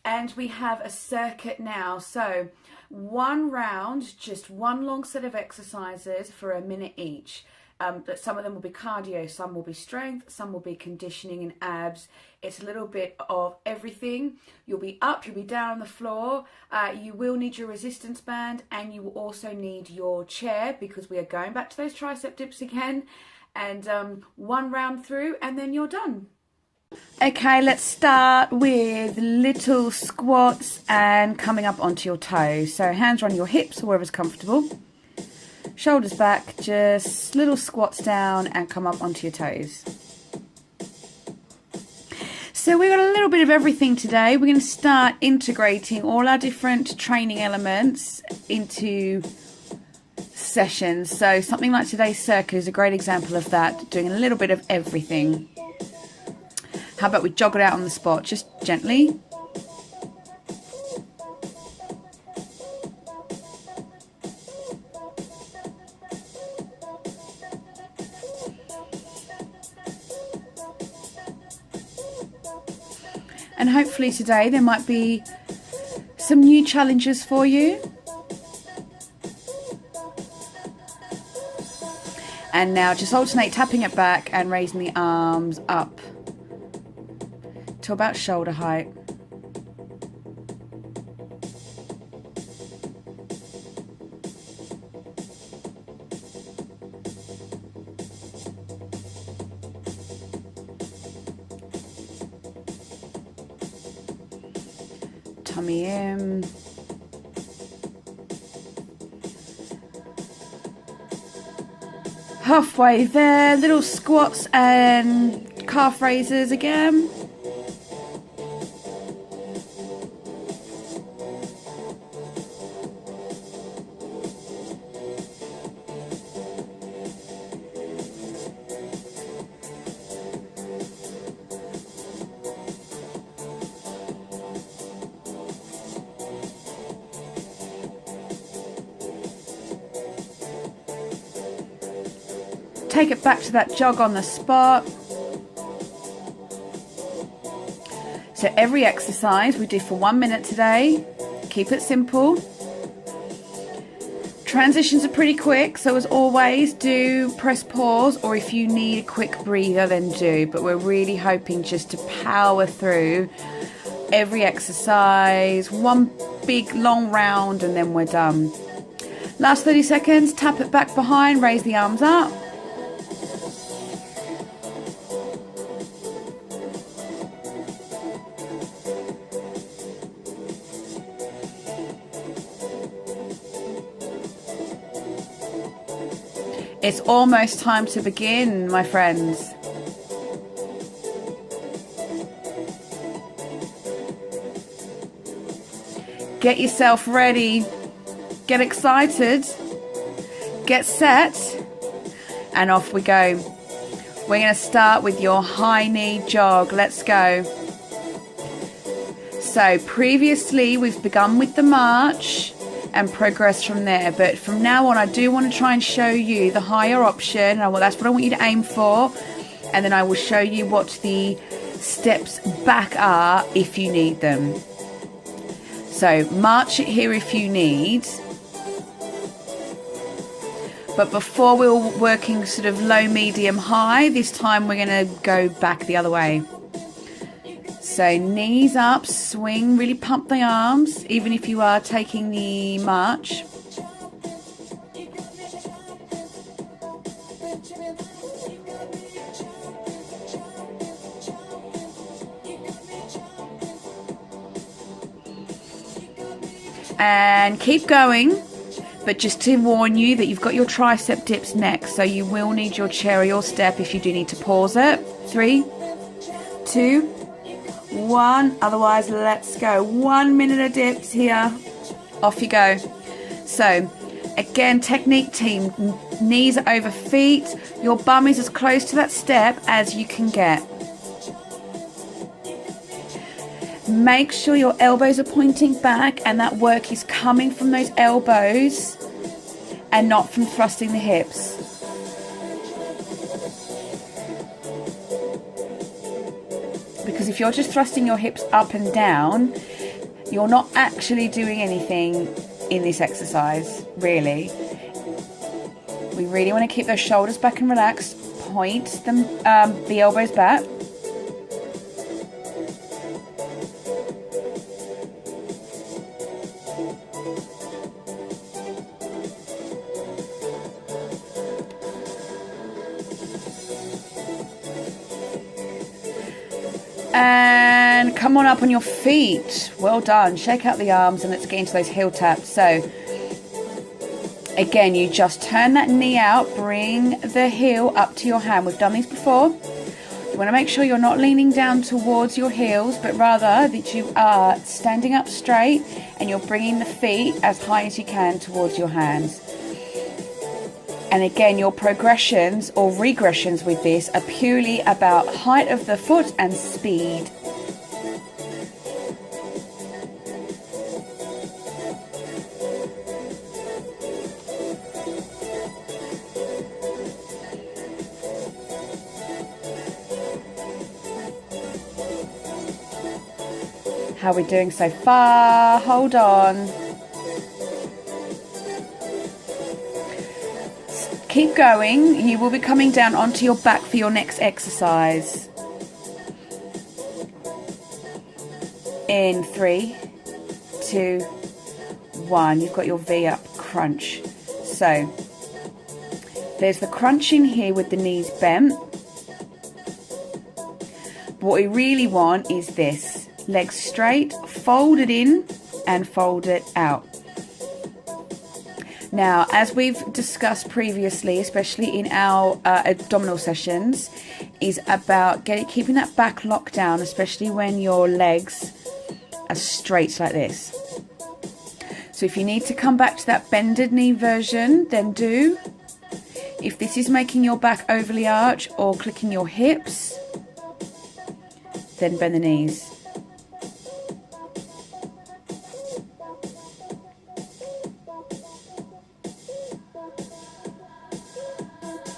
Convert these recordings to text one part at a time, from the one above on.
and we have a circuit now. So one round, just one long set of exercises for a minute each. But some of them will be cardio, some will be strength, some will be conditioning and abs. It's a little bit of everything. You'll be up, you'll be down on the floor. You will need your resistance band, and you will also need your chair, because we are going back to those tricep dips again. And one round through, and then you're done. Okay, let's start with little squats and coming up onto your toes. So hands are on your hips or wherever's comfortable. Shoulders back, just little squats down and come up onto your toes. So we've got a little bit of everything today. We're going to start integrating all our different training elements into sessions. So something like today's circuit is a great example of that, doing a little bit of everything. How about we jog it out on the spot, just gently. And hopefully today there might be some new challenges for you. And now just alternate tapping it back and raising the arms up to about shoulder height. Tummy in. Halfway there, little squats and calf raises again. Take it back to that jog on the spot. So every exercise we do for 1 minute today. Keep it simple. Transitions are pretty quick, so as always, do press pause, or if you need a quick breather, then do. But we're really hoping just to power through every exercise, one big long round, and then we're done. Last 30 seconds, tap it back behind, raise the arms up. It's almost time to begin, my friends. Get yourself ready, get excited, get set, and off we go. We're going to start with your high knee jog. Let's go. So previously we've begun with the march and progress from there, but from now on I do want to try and show you the higher option. That's what I want you to aim for, and then I will show you what the steps back are if you need them. So march it here if you need, but before we're working sort of low, medium, high, this time we're going to go back the other way. So knees up, swing, really pump the arms, even if you are taking the march. And keep going, but just to warn you that you've got your tricep dips next, so you will need your chair or your step if you do need to pause it. 3, 2, 1. Otherwise, let's go. 1 minute of dips here. Off you go. So again, technique team, knees are over feet. Your bum is as close to that step as you can get. Make sure your elbows are pointing back and that work is coming from those elbows and not from thrusting the hips. Because if you're just thrusting your hips up and down, You're not actually doing anything in this exercise, really. We really want to keep those shoulders back and relaxed. Point them, the elbows back. And come on up on your feet. Well done. Shake out the arms and let's get into those heel taps. So again, you just turn that knee out, bring the heel up to your hand. We've done these before. You want to make sure you're not leaning down towards your heels, but rather that you are standing up straight and you're bringing the feet as high as you can towards your hands. And again, your progressions or regressions with this are purely about height of the foot and speed. How are we doing so far? Hold on. Keep going. You will be coming down onto your back for your next exercise. In 3, 2, 1. You've got your V up crunch. So there's the crunch in here with the knees bent. What we really want is this. Legs straight, fold it in and fold it out. Now, as we've discussed previously, especially in our abdominal sessions, is about keeping that back locked down, especially when your legs are straight like this. So if you need to come back to that bended knee version, then do. If this is making your back overly arch or clicking your hips, then bend the knees.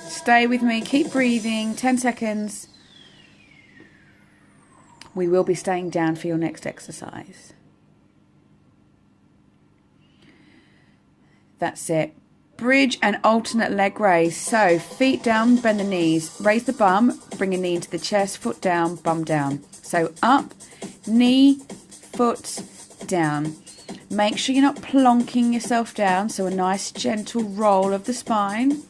Stay with me, keep breathing, 10 seconds. We will be staying down for your next exercise. That's it. Bridge and alternate leg raise. So feet down, bend the knees, raise the bum, bring a knee into the chest, foot down, bum down. So up, knee, foot down. Make sure you're not plonking yourself down, so a nice gentle roll of the spine.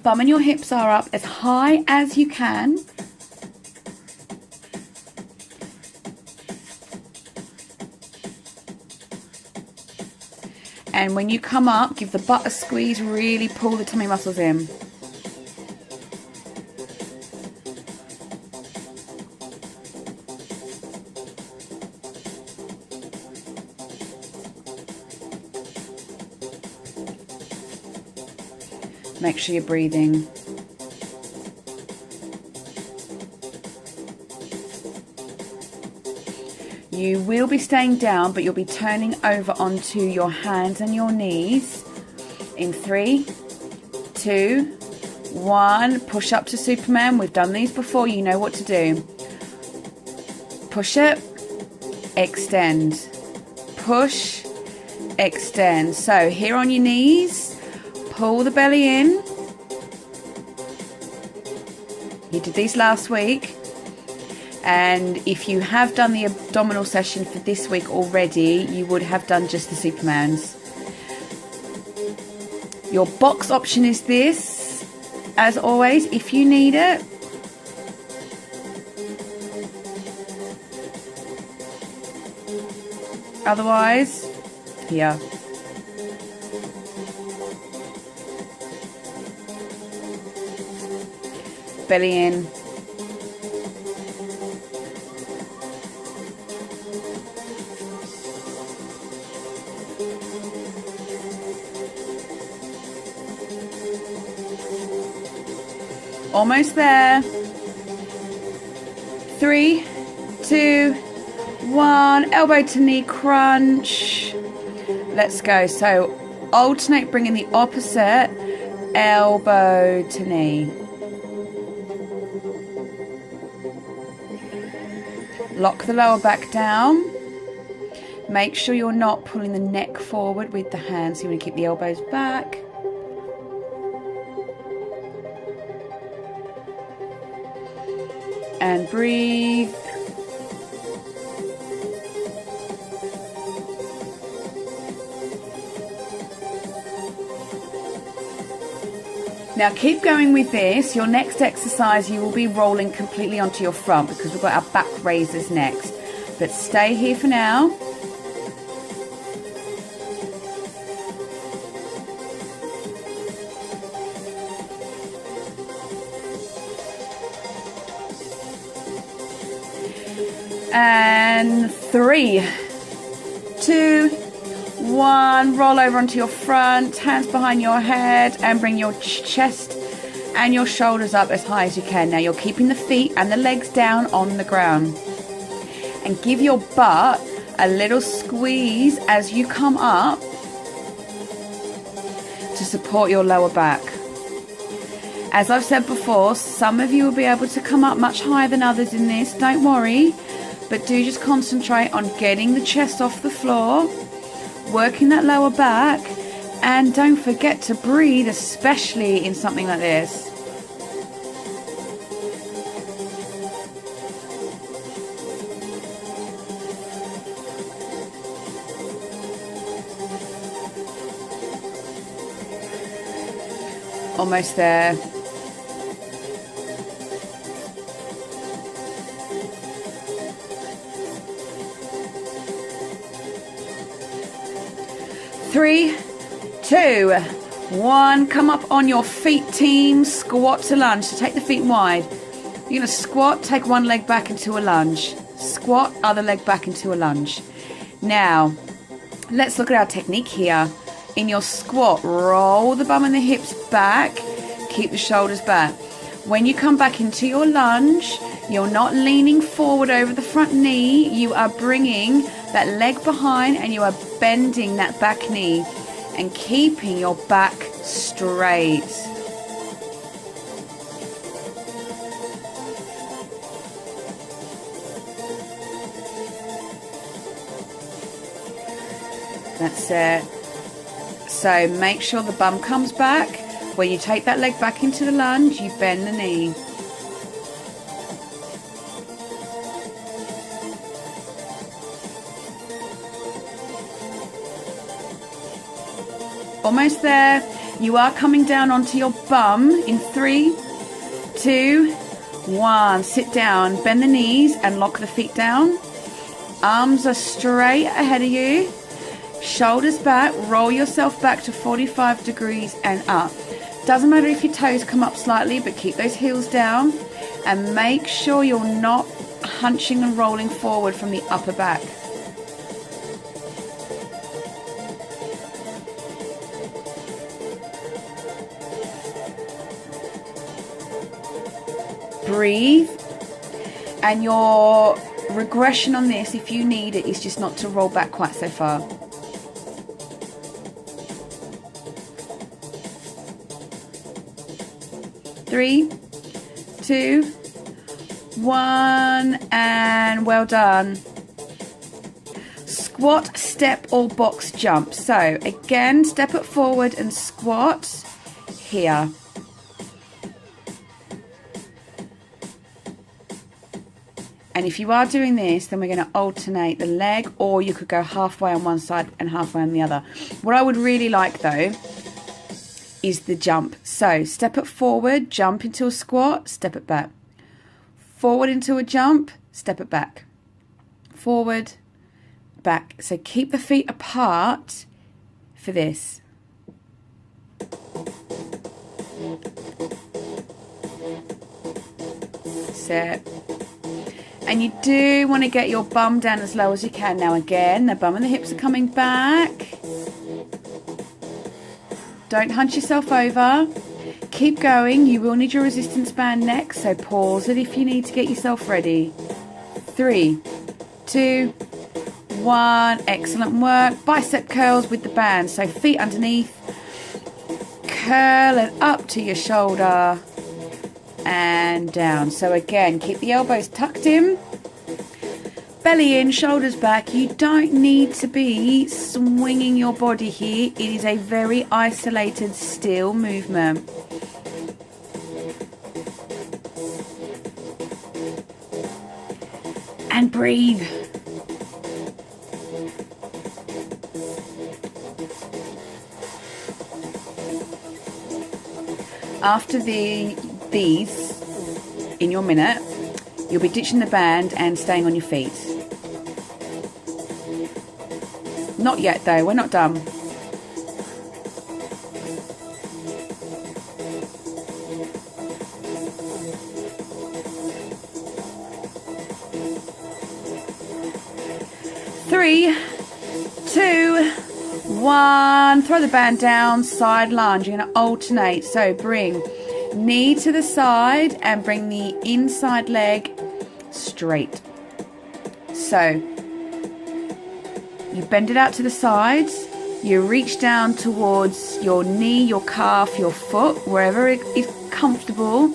Bum and your hips are up as high as you can. And when you come up, give the butt a squeeze, really pull the tummy muscles in. Make sure you're breathing. You will be staying down, but you'll be turning over onto your hands and your knees. In 3, 2, 1. Push up to Superman. We've done these before. You know what to do. Push it. Extend. Push. Extend. So here on your knees. Pull the belly in. You did these last week. And if you have done the abdominal session for this week already, you would have done just the Supermans. Your box option is this, as always, if you need it. Otherwise, here. Belly in. Almost there. 3, 2, 1. Elbow to knee crunch. Let's go. So alternate bringing the opposite elbow to knee. Lock the lower back down. Make sure you're not pulling the neck forward with the hands. You want to keep the elbows back. And breathe. Now keep going with this. Your next exercise, you will be rolling completely onto your front because we've got our back raisers next. But stay here for now. And 3, 2, 1, roll over onto your front, hands behind your head, and bring your chest and your shoulders up as high as you can. Now you're keeping the feet and the legs down on the ground. And give your butt a little squeeze as you come up to support your lower back. As I've said before, some of you will be able to come up much higher than others in this. Don't worry, but do just concentrate on getting the chest off the floor, working that lower back, and don't forget to breathe, especially in something like this. Almost there. Three, 2, 1. Come up on your feet, team. Squat to lunge. So take the feet wide. You're going to squat, take one leg back into a lunge. Squat, other leg back into a lunge. Now, let's look at our technique here. In your squat, roll the bum and the hips back. Keep the shoulders back. When you come back into your lunge, you're not leaning forward over the front knee. You are bringing that leg behind and you are bending that back knee and keeping your back straight. That's it. So make sure the bum comes back. When you take that leg back into the lunge, you bend the knee. Almost there. You are coming down onto your bum in 3, 2, 1. Sit down, bend the knees and lock the feet down. Arms are straight ahead of you. Shoulders back, roll yourself back to 45 degrees and up. Doesn't matter if your toes come up slightly, but keep those heels down and make sure you're not hunching and rolling forward from the upper back. Breathe, and your regression on this, if you need it, is just not to roll back quite so far. Three, 2, 1, and well done. Squat, step, or box jump. So again, step it forward and squat here. And if you are doing this, then we're going to alternate the leg, or you could go halfway on one side and halfway on the other. What I would really like though is the jump. So step it forward, jump into a squat, step it back. Forward into a jump, step it back. Forward, back. So keep the feet apart for this. Set. And you do want to get your bum down as low as you can. Now again, the bum and the hips are coming back. Don't hunch yourself over. Keep going. You will need your resistance band next, so pause it if you need to get yourself ready. 3, 2, 1. Excellent work. Bicep curls with the band. So feet underneath. Curl it up to your shoulder and down. So again, keep the elbows tucked in. Belly in, shoulders back. You don't need to be swinging your body here. It is a very isolated, still movement. And breathe. After these, in your minute, you'll be ditching the band and staying on your feet. Not yet though, we're not done. Three, two, one. Throw the band down, side lunge. You're going to alternate. So bring knee to the side and bring the inside leg straight. So you bend it out to the sides. You reach down towards your knee, your calf, your foot, wherever it is comfortable.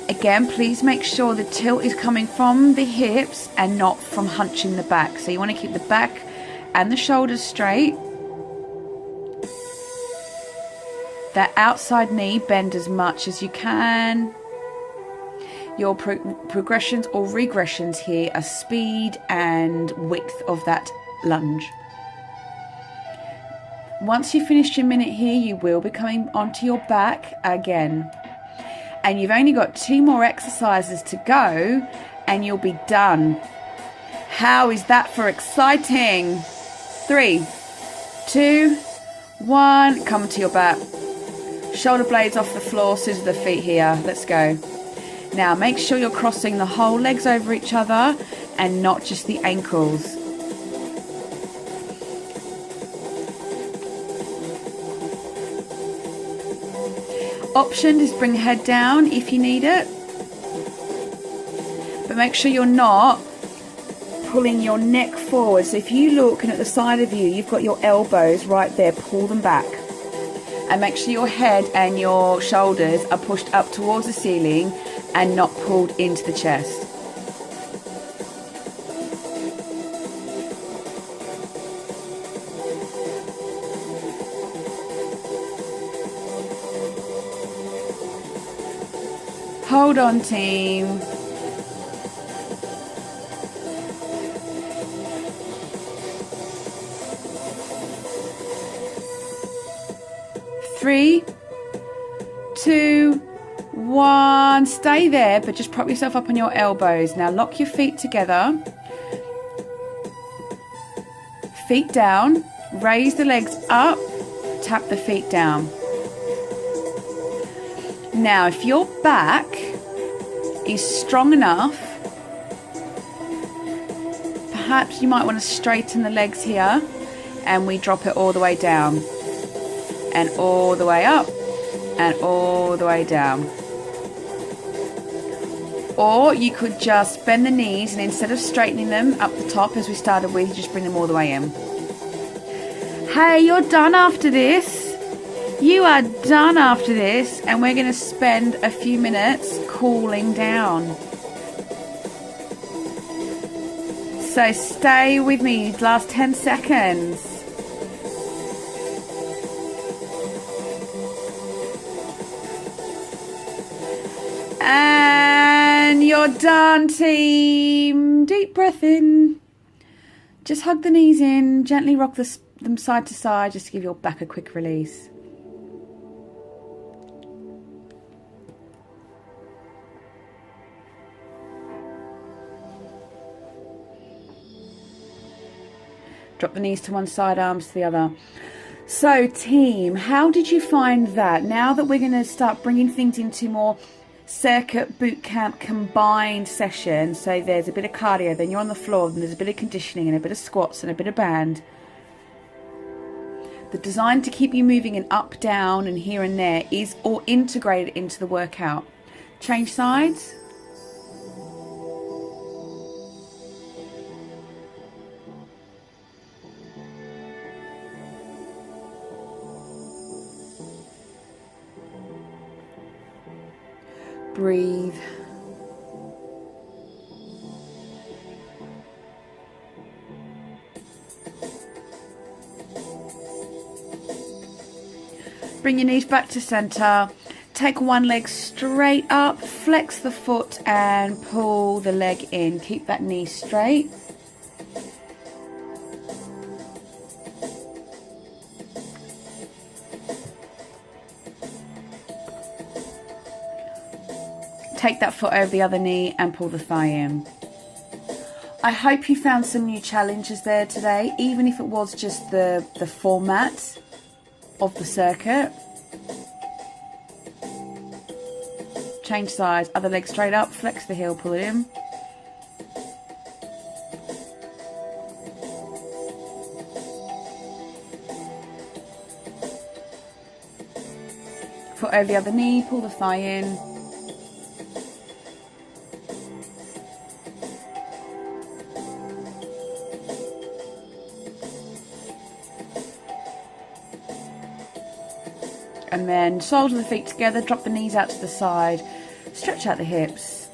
Again, please make sure the tilt is coming from the hips and not from hunching the back. So you want to keep the back and the shoulders straight. That outside knee, bend as much as you can. Your progressions or regressions here are speed and width of that lunge. Once you've finished your minute here, you will be coming onto your back again. And you've only got 2 more exercises to go and you'll be done. How is that for exciting? 3, 2, 1. Come to your back. Shoulder blades off the floor, scissor the feet here. Let's go. Now make sure you're crossing the whole legs over each other and not just the ankles. Option is bring head down if you need it. But make sure you're not pulling your neck forward. So if you look and at the side of you, you've got your elbows right there, pull them back. And make sure your head and your shoulders are pushed up towards the ceiling and not pulled into the chest. Hold on, team. Three, 2, 1. Stay there, but just prop yourself up on your elbows. Now lock your feet together. Feet down. Raise the legs up. Tap the feet down. Now, if your back is strong enough, perhaps you might want to straighten the legs here, and we drop it all the way down, and all the way up, and all the way down. Or you could just bend the knees, and instead of straightening them up the top as we started with, you just bring them all the way in. Hey, you're done after this. You are done after this, and we're going to spend a few minutes cooling down. So stay with me these last 10 seconds. And you're done, team. Deep breath in. Just hug the knees in, gently rock them side to side just to give your back a quick release. Drop the knees to one side, arms to the other. So team, how did you find that? Now that we're going to start bringing things into more circuit boot camp combined sessions, so there's a bit of cardio, then you're on the floor, then there's a bit of conditioning and a bit of squats and a bit of band. The design to keep you moving in up, down and here and there is all integrated into the workout. Change sides. Breathe. Bring your knees back to center. Take one leg straight up, flex the foot and pull the leg in. Keep that knee straight. Take that foot over the other knee and pull the thigh in. I hope you found some new challenges there today, even if it was just the format of the circuit. Change sides, other leg straight up, flex the heel, pull it in. Foot over the other knee, pull the thigh in. And then soles of the feet together, drop the knees out to the side, stretch out the hips.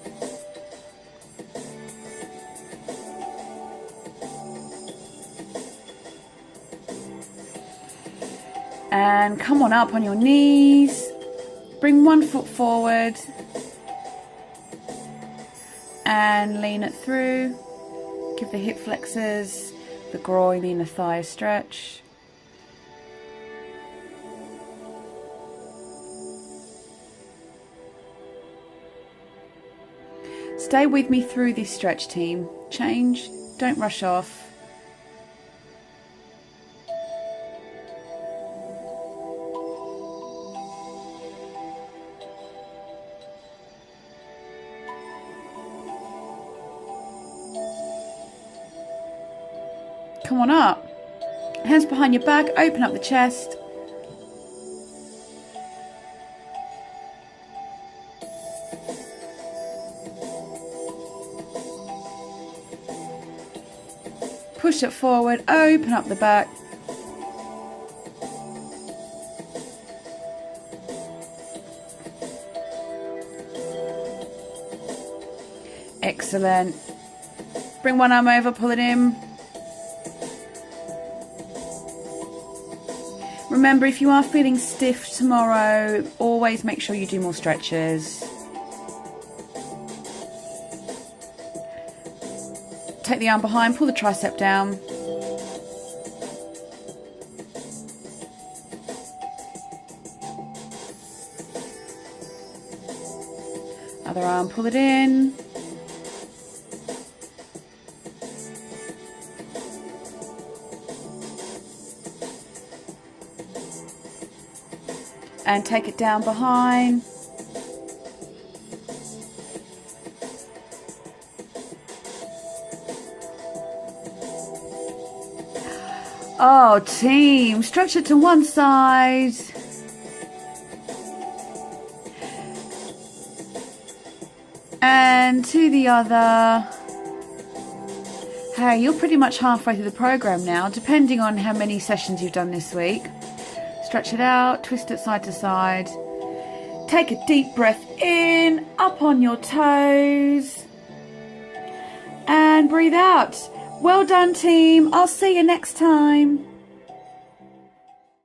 And come on up on your knees, bring one foot forward and lean it through. Give the hip flexors, the groin, inner thigh a stretch. Stay with me through this stretch, team. Change, don't rush off. Come on up. Hands behind your back, open up the chest. Push it forward, open up the back. Excellent. Bring one arm over, pull it in. Remember, if you are feeling stiff tomorrow, always make sure you do more stretches. Take the arm behind, pull the tricep down. Other arm, pull it in. And take it down behind. Oh, team, stretch it to one side. And to the other. Hey, you're pretty much halfway through the program now, depending on how many sessions you've done this week. Stretch it out, twist it side to side. Take a deep breath in, up on your toes. And breathe out. Well done, team. I'll see you next time.